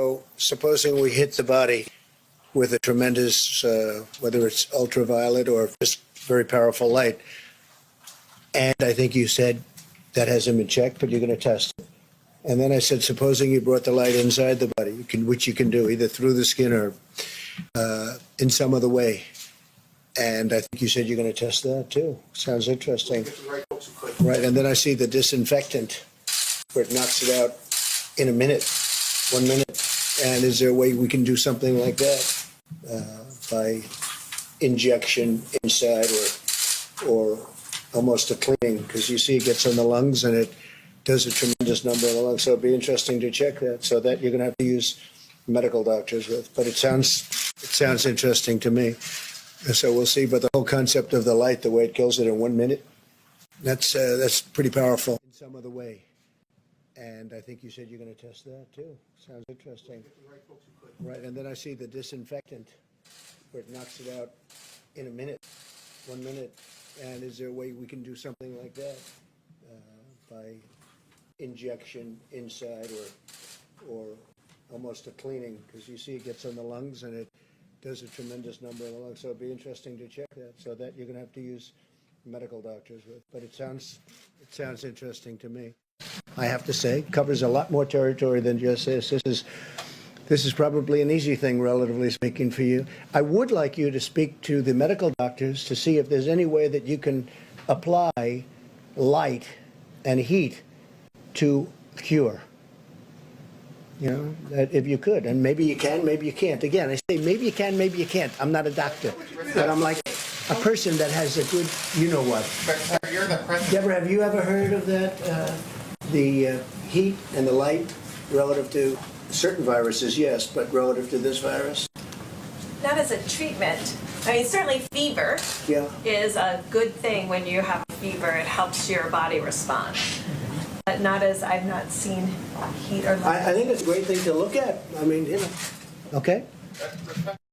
So supposing we hit the body with a tremendous, whether it's ultraviolet or just very powerful light, and I think you said that hasn't been checked, but you're going to test it. And then I said, supposing you brought the light inside the body, which you can do either through the skin or in some other way. And I think you said you're going to test that too. Sounds interesting. Right, and then I see the disinfectant where it knocks it out in a minute, 1 minute. And is there a way we can do something like that by injection inside or almost a cleaning? Because you see it gets on the lungs and it does a tremendous number of the lungs. So it'd be interesting to check that. So that you're going to have to use medical doctors with. But it sounds interesting to me. So we'll see. But the whole concept of the light, the way it kills it in 1 minute, that's pretty powerful in some other way. And I think you said you're going to test that too. Sounds interesting. Right, and then I see the disinfectant where it knocks it out in a minute, 1 minute. And is there a way we can do something like that by injection inside or almost a cleaning? Because you see it gets on the lungs and it does a tremendous number of the lungs. So it'd be interesting to check that. So that you're going to have to use medical doctors with. But it sounds interesting to me. I have to say, covers a lot more territory than just this. This is probably an easy thing, relatively speaking, for you. I would like you to speak to the medical doctors to see if there's any way that you can apply light and heat to cure. You know, that if you could, and maybe you can, maybe you can't. Again, I say maybe you can, maybe you can't. I'm not a doctor, but I'm like a person that has a good, you know what. But sir, you're the president. Deborah, have you ever heard of that? The heat and the light relative to certain viruses, yes, but relative to this virus? Not as a treatment. I mean, certainly fever is a good thing when you have fever. It helps your body respond. But not as, I've not seen heat or light. I think it's a great thing to look at. I mean, you know. Okay.